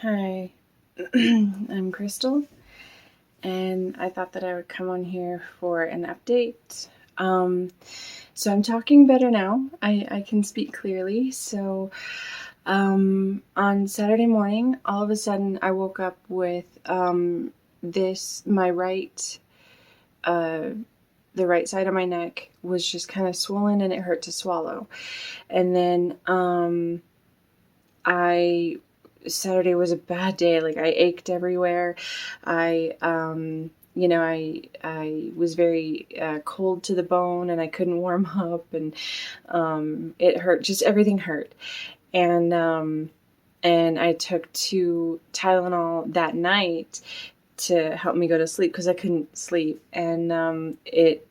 Hi, I'm Crystal, and I thought that I would come on here for an update. Um, so I'm talking better now. I can speak clearly. On Saturday morning, all of a sudden, I woke up with uh, the right side of my neck was just kind of swollen and it hurt to swallow. And then I Saturday was a bad day. Like I ached everywhere. I was very cold to the bone, and I couldn't warm up, and it hurt. Just everything hurt, and I took 2 Tylenol that night to help me go to sleep because I couldn't sleep, and it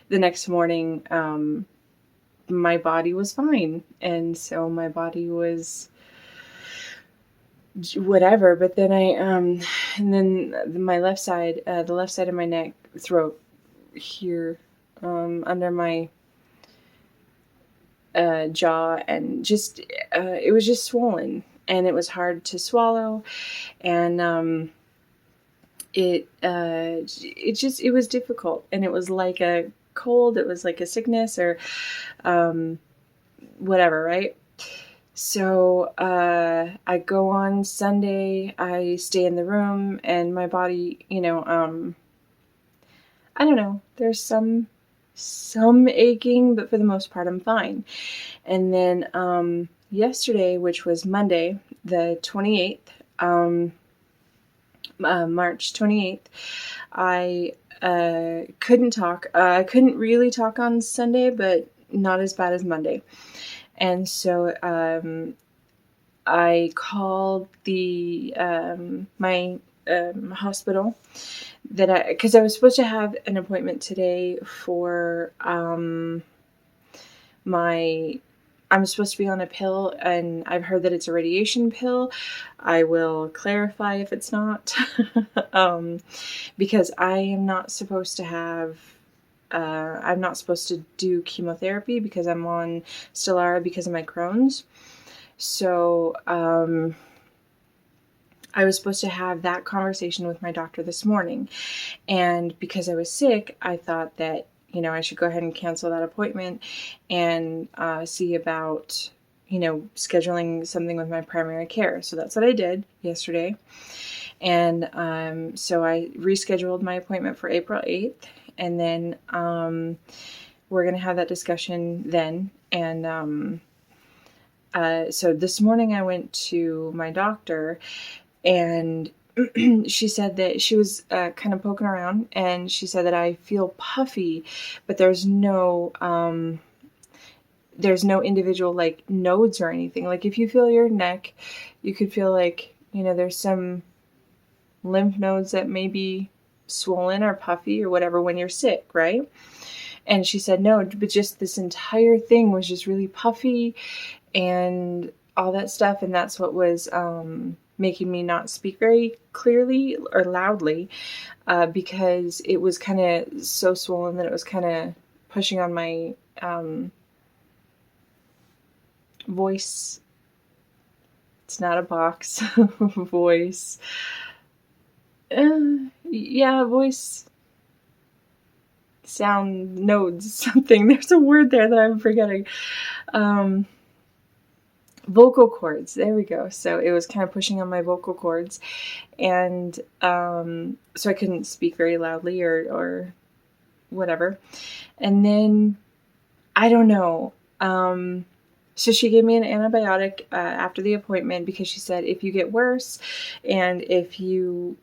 the next morning my body was fine, and so my body was whatever. But then and then my left side, the left side of my neck, throat here, under my jaw, and just it was just swollen, and it was hard to swallow, and it was difficult, and it was like a cold, it was like a sickness, or whatever, right? So I go on Sunday, I stay in the room, and my body, I don't know, there's some aching, but for the most part I'm fine. And then yesterday, which was Monday, the 28th, March 28th, I couldn't talk. I couldn't really talk on Sunday, but not as bad as Monday. And so I called the my hospital because I was supposed to have an appointment today for I'm supposed to be on a pill, and I've heard that it's a radiation pill. I will clarify if it's not, because I am not supposed to have. I'm not supposed to do chemotherapy because I'm on Stelara because of my Crohn's. So I was supposed to have that conversation with my doctor this morning. And because I was sick, I thought that, I should go ahead and cancel that appointment and see about, scheduling something with my primary care. So that's what I did yesterday. And so I rescheduled my appointment for April 8th. And then we're going to have that discussion then. And so this morning I went to my doctor, and she said that she was kind of poking around, and she said that I feel puffy, but there's no individual like nodes or anything. Like if you feel your neck, you could feel like, there's some lymph nodes that may be swollen or puffy or whatever when you're sick, right? And she said no, but just this entire thing was just really puffy and all that stuff, and that's what was making me not speak very clearly or loudly, because it was kind of so swollen that it was kind of pushing on my voice. It's not a box. Voice. Voice. Sound nodes, something. There's a word there that I'm forgetting. Vocal cords. There we go. So it was kind of pushing on my vocal cords, and so I couldn't speak very loudly or whatever. And then I don't know. So she gave me an antibiotic after the appointment, because she said if you get worse, and if you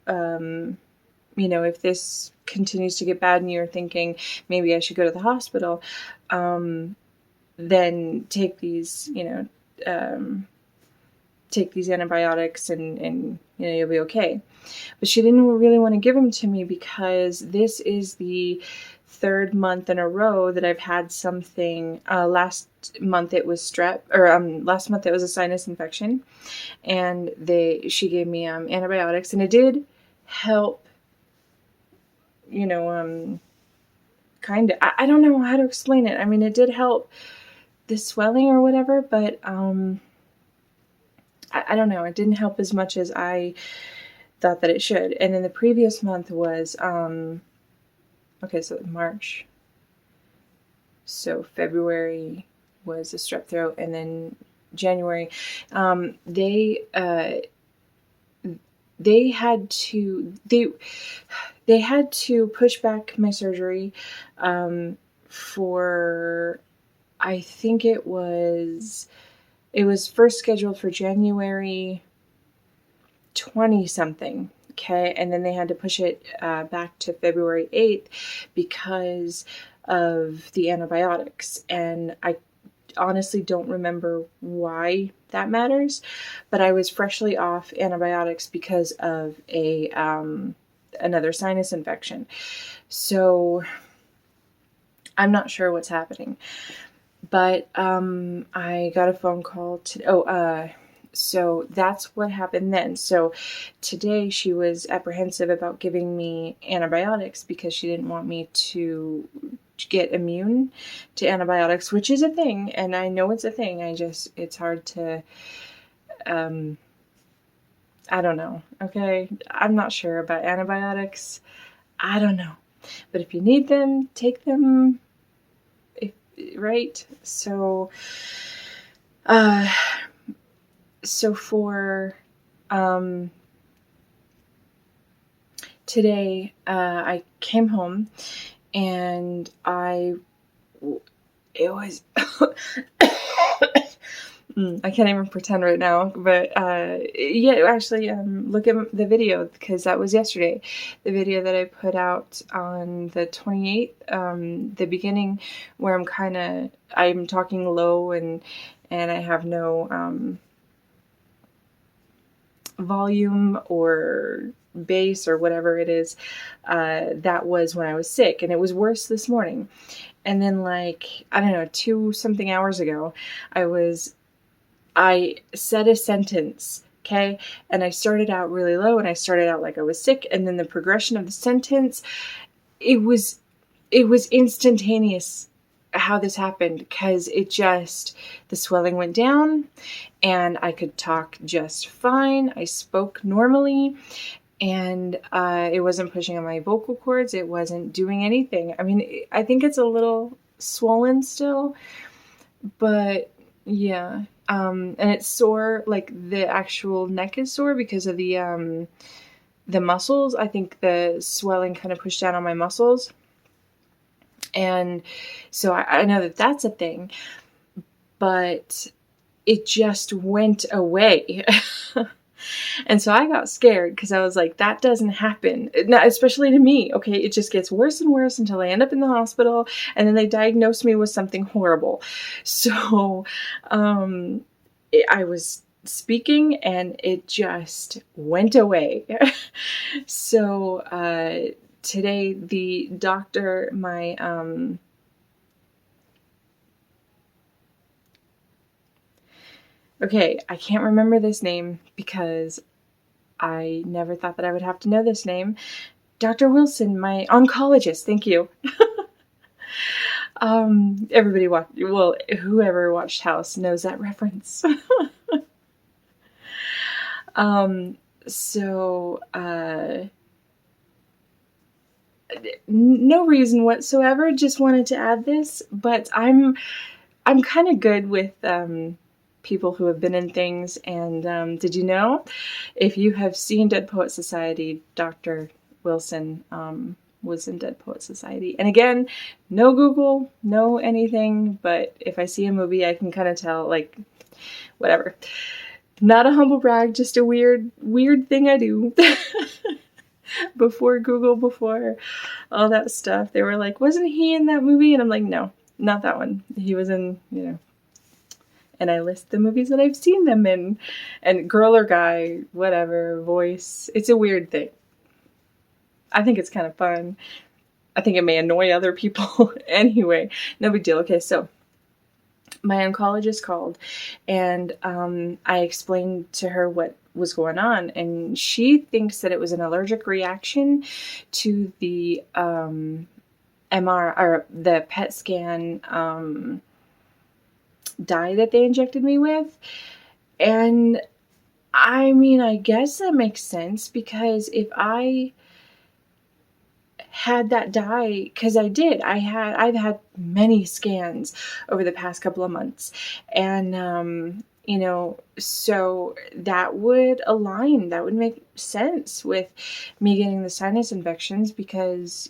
if this continues to get bad and you're thinking maybe I should go to the hospital, then take these antibiotics, and you'll be okay. But she didn't really want to give them to me because this is the third month in a row that I've had something. Last month it was strep, or last month it was a sinus infection, and she gave me antibiotics, and it did help. Kind of. I don't know how to explain it. I mean, it did help the swelling or whatever, but I don't know, it didn't help as much as I thought that it should. And then the previous month was, okay, so March. So February was a strep throat, and then January, they had to push back my surgery for, I think it was first scheduled for January 20 something. Okay, and then they had to push it back to February 8th because of the antibiotics. And I honestly don't remember why that matters, but I was freshly off antibiotics because of another sinus infection. So I'm not sure what's happening. But I got a phone call so that's what happened then. So today she was apprehensive about giving me antibiotics because she didn't want me to get immune to antibiotics, which is a thing, and I know it's a thing. It's hard to, I don't know. Okay, I'm not sure about antibiotics. I don't know, but if you need them, take them. Right? So, for today, I came home and it was, I can't even pretend right now, but yeah, actually, look at the video, because that was yesterday. The video that I put out on the 28th, the beginning, where I'm talking low and I have no volume or bass or whatever it is. That was when I was sick, and it was worse this morning. And then, like, I don't know, 2 something hours ago, I said a sentence, okay? And I started out really low, and I started out like I was sick, and then the progression of the sentence, it was instantaneous how this happened, because the swelling went down, and I could talk just fine. I spoke normally, and it wasn't pushing on my vocal cords. It wasn't doing anything. I mean, I think it's a little swollen still, but yeah. And it's sore, like the actual neck is sore because of the muscles. I think the swelling kind of pushed down on my muscles. And so I know that that's a thing, but it just went away. And so I got scared, because I was like, that doesn't happen. Not, especially to me. Okay, it just gets worse and worse until I end up in the hospital, and then they diagnose me with something horrible. So I was speaking, and it just went away. So today the doctor, okay, I can't remember this name because I never thought that I would have to know this name. Dr. Wilson, my oncologist, thank you. Everybody whoever watched House knows that reference. So, no reason whatsoever, just wanted to add this, but I'm kind of good with, people who have been in things, and did you know, if you have seen Dead Poet Society, Dr. Wilson was in Dead Poet Society. And again, no Google, no anything, but if I see a movie, I can kind of tell, like, whatever. Not a humble brag, just a weird thing I do. Before Google, before all that stuff, they were like, wasn't he in that movie? And I'm like, no, not that one. He was in, and I list the movies that I've seen them in, and girl or guy, whatever, voice. It's a weird thing. I think it's kind of fun. I think it may annoy other people. Anyway, no big deal. Okay, so my oncologist called, and I explained to her what was going on, and she thinks that it was an allergic reaction to the MR, or the PET scan dye that they injected me with. And I mean, I guess that makes sense, because if I had that dye, because I've had many scans over the past couple of months, and so that would make sense with me getting the sinus infections, because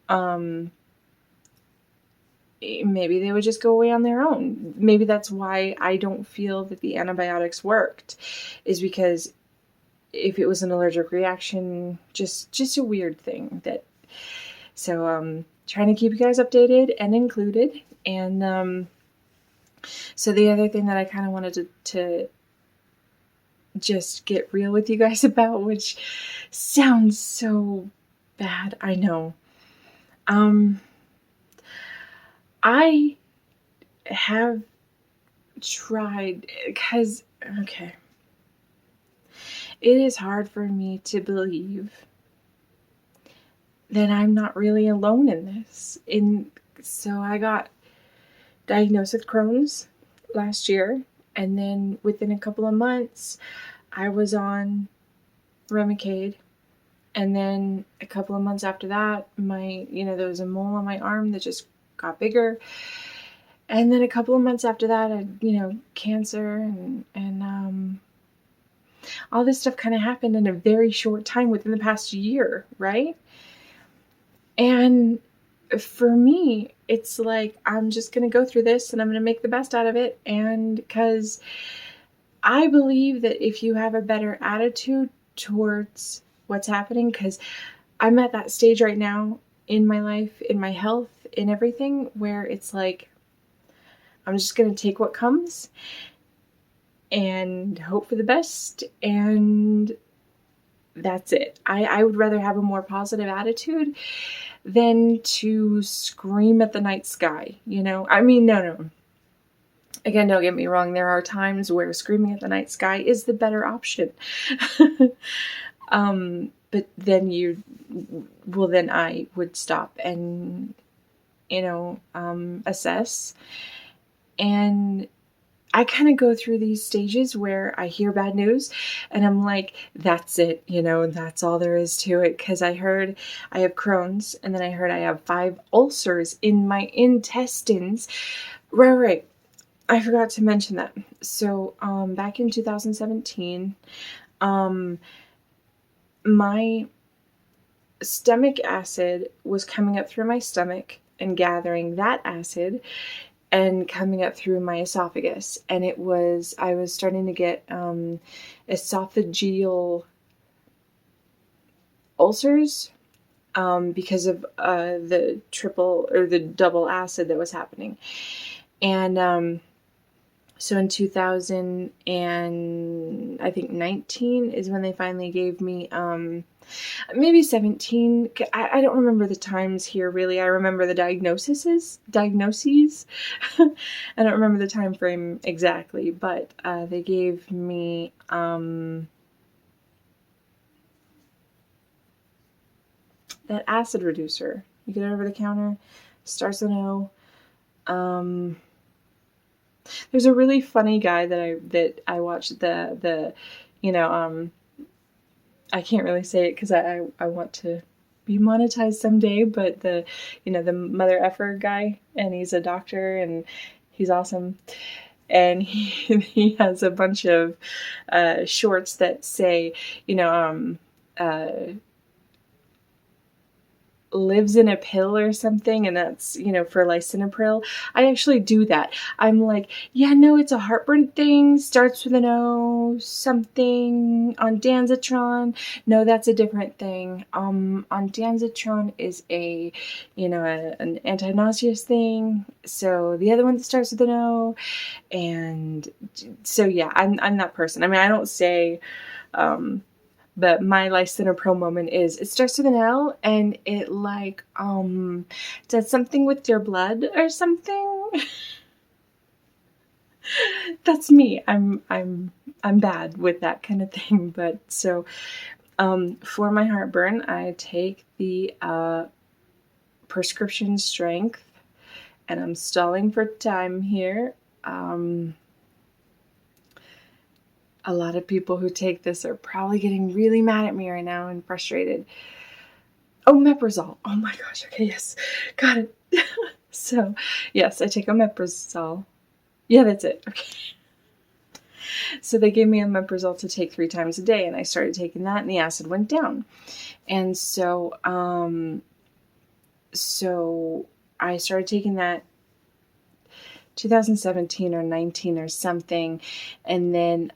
um maybe they would just go away on their own. Maybe that's why I don't feel that the antibiotics worked, is because if it was an allergic reaction, just a weird thing. So trying to keep you guys updated and included. And so the other thing that I kind of wanted to just get real with you guys about, which sounds so bad, I know. I have tried, because, okay, it is hard for me to believe that I'm not really alone in this. So I got diagnosed with Crohn's last year, and then within a couple of months, I was on Remicade, and then a couple of months after that, there was a mole on my arm that just got bigger, and then a couple of months after that, cancer, and all this stuff kind of happened in a very short time within the past year, right? And for me, it's like, I'm just going to go through this and I'm going to make the best out of it. And because I believe that if you have a better attitude towards what's happening, because I'm at that stage right now in my life, in my health, in everything, where it's like, I'm just going to take what comes and hope for the best, and that's it. I would rather have a more positive attitude than to scream at the night sky, I mean, no. Again, don't get me wrong, there are times where screaming at the night sky is the better option. But then then I would stop and, assess. And I kind of go through these stages where I hear bad news and I'm like, that's it, that's all there is to it. Because I heard I have Crohn's, and then I heard I have 5 ulcers in my intestines. Right. I forgot to mention that. So back in 2017, my stomach acid was coming up through my stomach and gathering that acid and coming up through my esophagus. And I was starting to get esophageal ulcers because of the triple or the double acid that was happening. And so in 2000 and I think 19 is when they finally gave me maybe 17. I don't remember the times here really. I remember the diagnoses. I don't remember the time frame exactly, but they gave me that acid reducer. You get it over the counter. Starts with an O. There's a really funny guy that I watched I can't really say it because I want to be monetized someday, but the mother effer guy, and he's a doctor and he's awesome. And he has a bunch of shorts that say, lives in a pill or something, and that's for lisinopril. I actually do that. I'm like, yeah, no, it's a heartburn thing, starts with an O, something on Danzatron. No, that's a different thing. On Danzatron is an anti-nauseous thing, so the other one that starts with an O. And so yeah, I'm that person. I mean, I don't say but my lisinopril moment is, it starts with an L and it does something with your blood or something. That's me. I'm bad with that kind of thing. But so for my heartburn, I take the prescription strength, and I'm stalling for time here. a lot of people who take this are probably getting really mad at me right now and frustrated. Omeprazole. Oh my gosh. Okay, yes. Got it. So, yes, I take omeprazole. Yeah, that's it. Okay. So they gave me omeprazole to take 3 times a day, and I started taking that, and the acid went down. And so I started taking that 2017 or 19 or something, and then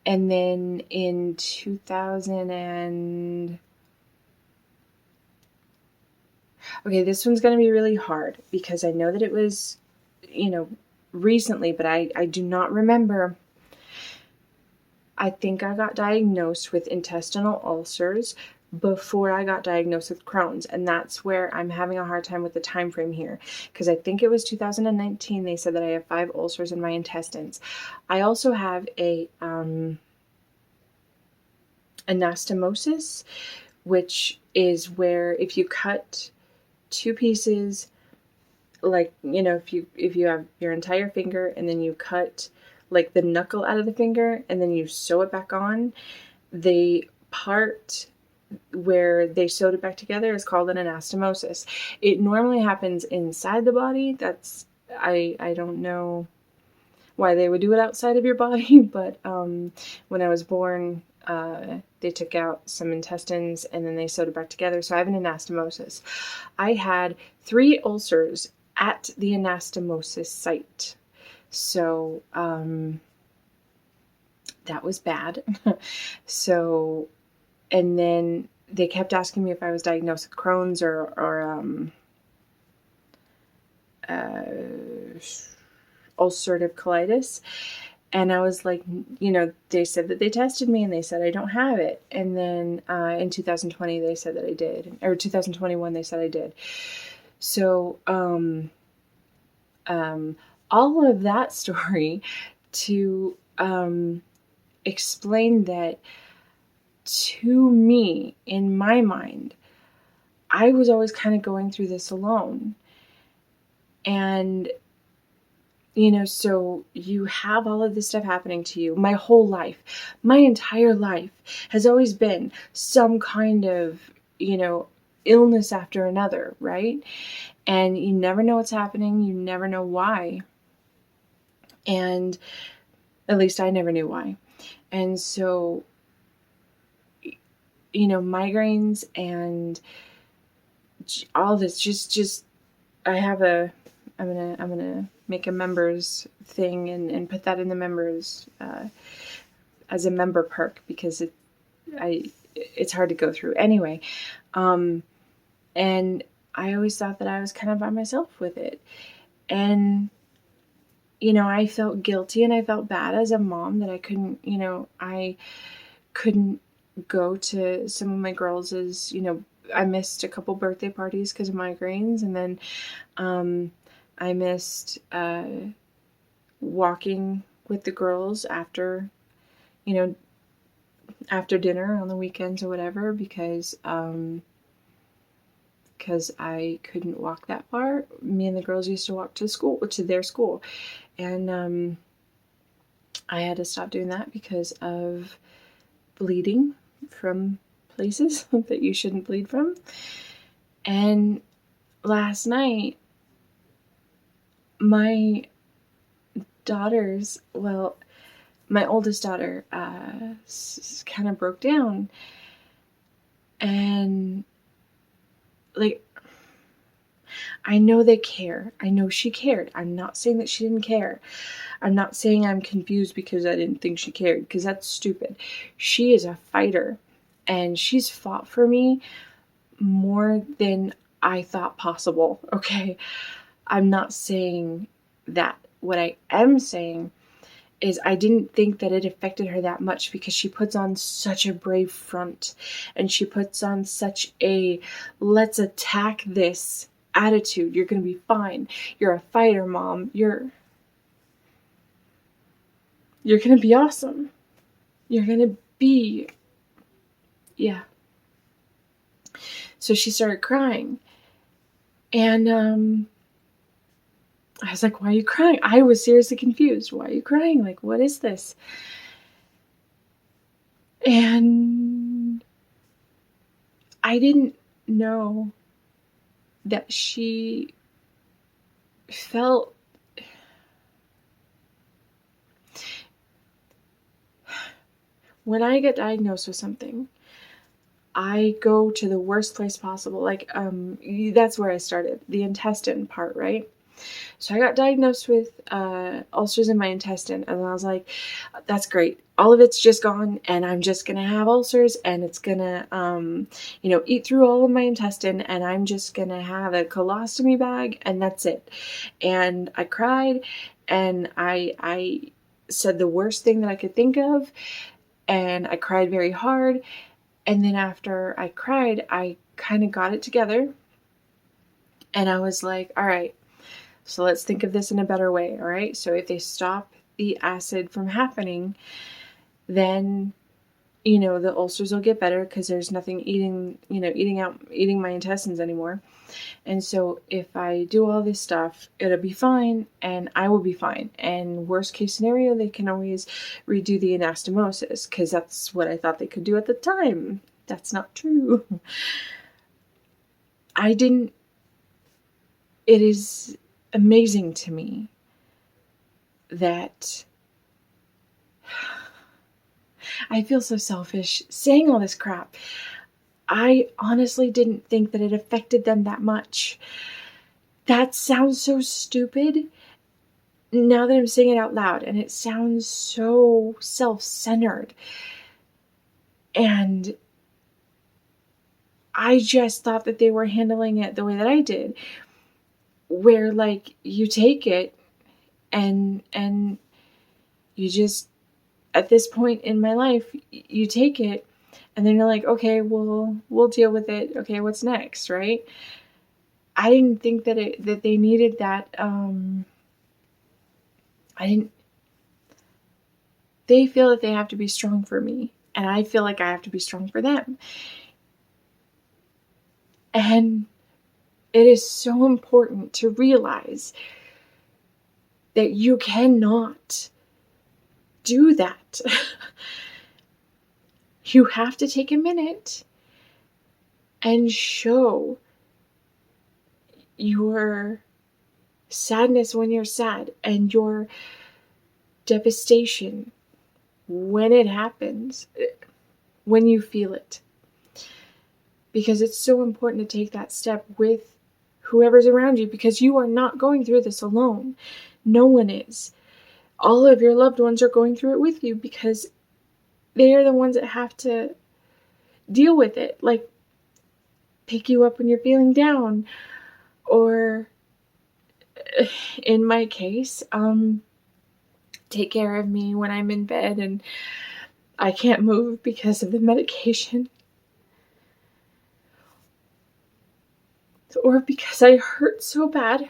in 2000 and okay, this one's going to be really hard because I know that it was, recently, but I do not remember. I think I got diagnosed with intestinal ulcers before I got diagnosed with Crohn's, and that's where I'm having a hard time with the time frame here, because I think it was 2019 they said that I have 5 ulcers in my intestines. I also have a anastomosis, which is where if you cut 2 pieces, like, if you have your entire finger and then you cut like the knuckle out of the finger and then you sew it back on, the part where they sewed it back together is called an anastomosis. It normally happens inside the body. I don't know why they would do it outside of your body, but when I was born, they took out some intestines and then they sewed it back together. So I have an anastomosis. I had 3 ulcers at the anastomosis site. So that was bad. So, and then they kept asking me if I was diagnosed with Crohn's or ulcerative colitis. And I was like, they said that they tested me and they said I don't have it. And then in 2020, they said that I did. Or 2021, they said I did. So all of that story to explain that to me, in my mind, I was always kind of going through this alone. And so you have all of this stuff happening to you. My whole life, my entire life has always been some kind of, illness after another, right? And you never know what's happening. You never know why. And at least I never knew why. And so, migraines and all this, just, I'm gonna make a members thing and put that in the members as a member perk, because it's hard to go through anyway. And I always thought that I was kind of by myself with it. And I felt guilty and I felt bad as a mom that I couldn't go to some of my girls' I missed a couple birthday parties because of migraines, and then I missed walking with the girls after dinner on the weekends or whatever, because I couldn't walk that far. Me and the girls used to walk to their school, and I had to stop doing that because of bleeding from places that you shouldn't bleed from. And last night, my oldest daughter kind of broke down, and I know they care. I know she cared. I'm not saying that she didn't care. I'm not saying I'm confused because I didn't think she cared, because that's stupid. She is a fighter, and she's fought for me more than I thought possible, okay? I'm not saying that. What I am saying is I didn't think that it affected her that much, because she puts on such a brave front, and she puts on such a let's attack this attitude. You're going to be fine. You're a fighter, Mom. You're going to be awesome. You're going to be, yeah. So she started crying, and I was like, why are you crying? I was seriously confused. Why are you crying? Like, what is this? And I didn't know that she felt, when I get diagnosed with something, I go to the worst place possible. Like, that's where I started, the intestine part, right? So I got diagnosed with ulcers in my intestine, and I was like, that's great. All of it's just gone, and I'm just going to have ulcers, and it's going to, eat through all of my intestine, and I'm just going to have a colostomy bag, and that's it. And I cried, and I said the worst thing that I could think of, and I cried very hard. And then after I cried, I kind of got it together, and I was like, all right, so let's think of this in a better way, all right? So if they stop the acid from happening, then, the ulcers will get better because there's nothing eating my intestines anymore. And so if I do all this stuff, it'll be fine and I will be fine. And worst case scenario, they can always redo the anastomosis because that's what I thought they could do at the time. That's not true. It is amazing to me that I feel so selfish saying all this crap. I honestly didn't think that it affected them that much. That sounds so stupid now that I'm saying it out loud, and it sounds so self-centered. And I just thought that they were handling it the way that I did, where like you take it and you just, at this point in my life, you take it and then you're like, okay, well, we'll deal with it. Okay, what's next, right? I didn't think that they needed that. They feel that they have to be strong for me, and I feel like I have to be strong for them. And it is so important to realize that you cannot do that. You have to take a minute and show your sadness when you're sad and your devastation when it happens, when you feel it. Because it's so important to take that step with whoever's around you, because you are not going through this alone. No one is. All of your loved ones are going through it with you because they are the ones that have to deal with it. Like, pick you up when you're feeling down, or in my case, take care of me when I'm in bed and I can't move because of the medication, or because I hurt so bad,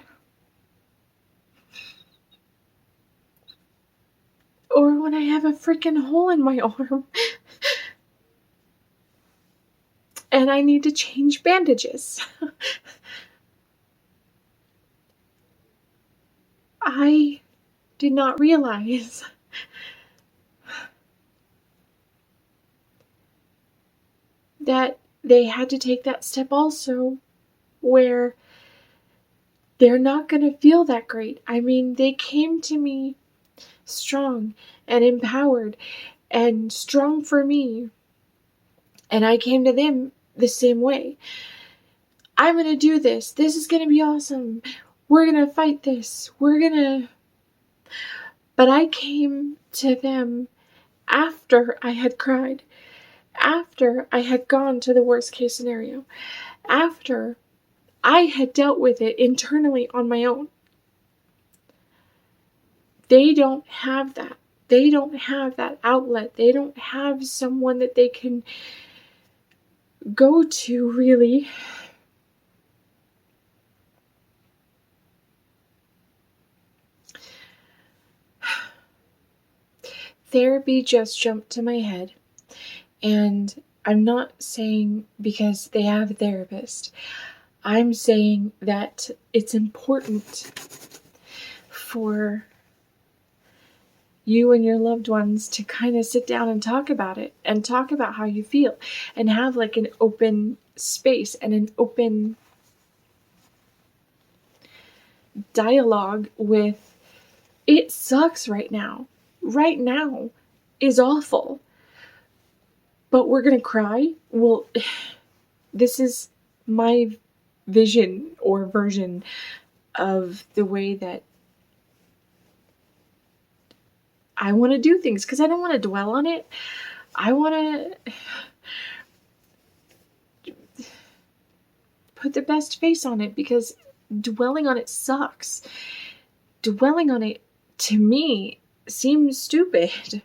or when I have a freaking hole in my arm and I need to change bandages. I did not realize that they had to take that step also, where they're not going to feel that great. I mean, they came to me strong and empowered and strong for me, and I came to them the same way. I'm going to do this. This is going to be awesome. We're going to fight this. But I came to them after I had cried, after I had gone to the worst case scenario, after I had dealt with it internally on my own. They don't have that. They don't have that outlet. They don't have someone that they can go to, really. Therapy just jumped to my head, and I'm not saying because they have a therapist. I'm saying that it's important for you and your loved ones to kind of sit down and talk about it and talk about how you feel and have like an open space and an open dialogue with, it sucks right now. Right now is awful. But we're going to cry? Well, this is my vision or version of the way that I want to do things, because I don't want to dwell on it. I want to put the best face on it, because dwelling on it sucks. Dwelling on it, to me, seems stupid.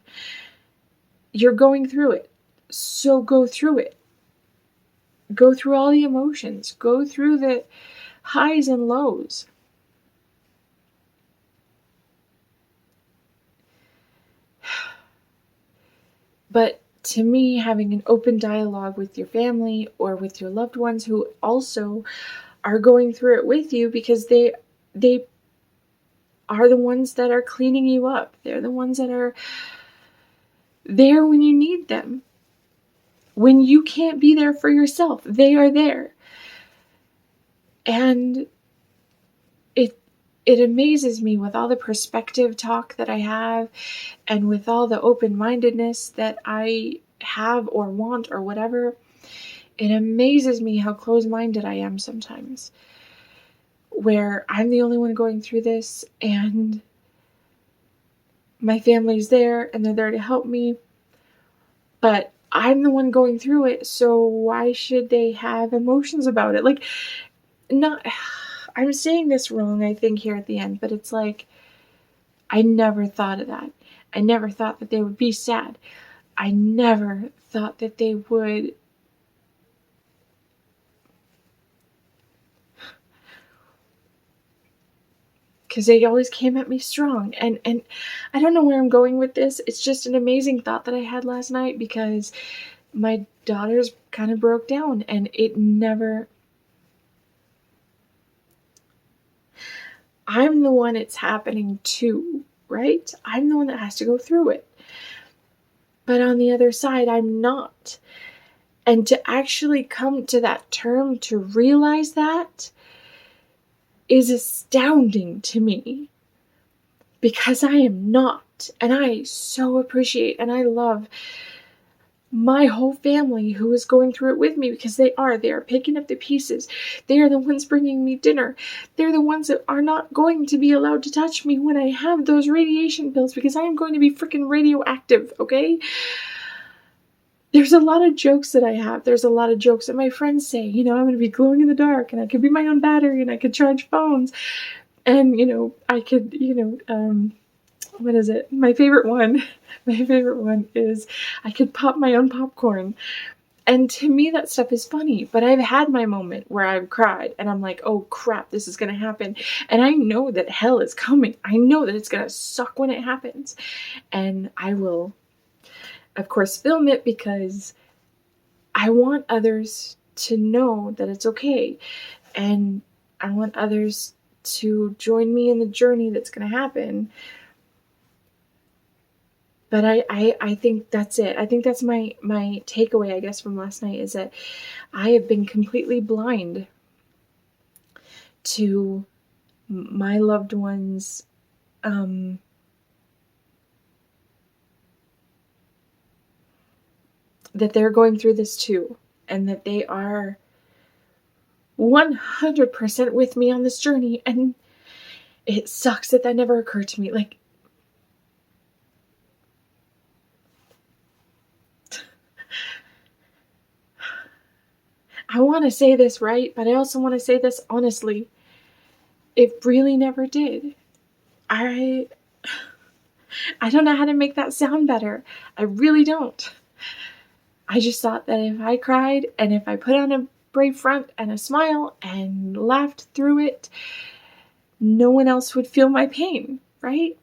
You're going through it, so go through it. Go through all the emotions. Go through the highs and lows. But to me, having an open dialogue with your family or with your loved ones who also are going through it with you, because they are the ones that are cleaning you up. They're the ones that are there when you need them. When you can't be there for yourself, they are there. And it amazes me, with all the perspective talk that I have and with all the open-mindedness that I have or want or whatever, it amazes me how close-minded I am sometimes, where I'm the only one going through this and my family's there and they're there to help me, but I'm the one going through it, so why should they have emotions about it? Like, not... I'm saying this wrong, I think, here at the end, but it's like, I never thought of that. I never thought that they would be sad. I never thought that they would because they always came at me strong. And I don't know where I'm going with this. It's just an amazing thought that I had last night, because my daughters kind of broke down, and it never... I'm the one it's happening to, right? I'm the one that has to go through it. But on the other side, I'm not. And to actually come to that term, to realize that, is astounding to me, because I am not. And I so appreciate and I love my whole family who is going through it with me, because they are picking up the pieces. They are the ones bringing me dinner. They're the ones that are not going to be allowed to touch me when I have those radiation pills, because I am going to be freaking radioactive, okay? There's a lot of jokes that I have. There's a lot of jokes that my friends say. I'm going to be glowing in the dark, and I could be my own battery, and I could charge phones. And, I could, what is it? My favorite one is I could pop my own popcorn. And to me, that stuff is funny. But I've had my moment where I've cried, and I'm like, oh crap, this is going to happen. And I know that hell is coming. I know that it's going to suck when it happens. And I will, of course, film it, because I want others to know that it's okay. And I want others to join me in the journey that's going to happen. But I think that's it. I think that's my takeaway, I guess, from last night, is that I have been completely blind to my loved ones, that they're going through this too, and that they are 100% with me on this journey. And it sucks that never occurred to me. Like, I want to say this right, but I also want to say this honestly. It really never did. I don't know how to make that sound better. I really don't. I just thought that if I cried, and if I put on a brave front and a smile and laughed through it, no one else would feel my pain, right?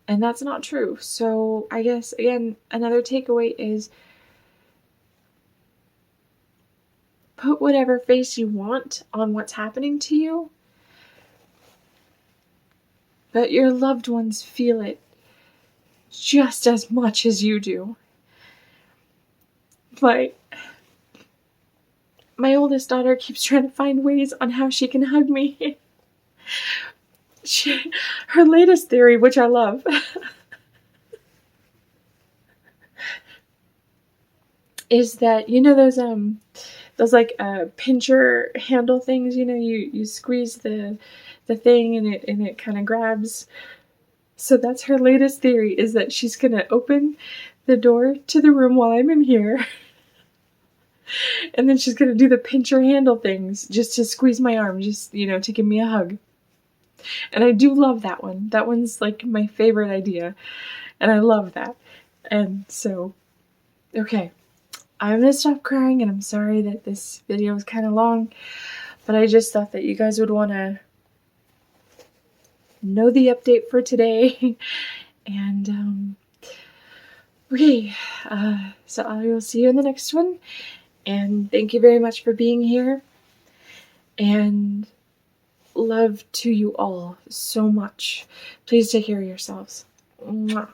And that's not true. So I guess, again, another takeaway is, put whatever face you want on what's happening to you. but your loved ones feel it just as much as you do. My oldest daughter keeps trying to find ways on how she can hug me. Her latest theory, which I love, is that, those like pincher handle things, you squeeze the thing and it kind of grabs. So that's her latest theory, is that she's gonna open the door to the room while I'm in here, and then she's gonna do the pincher handle things just to squeeze my arm, just to give me a hug. And I do love that one. That one's like my favorite idea, and I love that. And so, okay, I'm gonna stop crying, and I'm sorry that this video was kind of long, but I just thought that you guys would want to know the update for today. And okay, so I will see you in the next one, and thank you very much for being here, and love to you all so much. Please take care of yourselves. Mwah.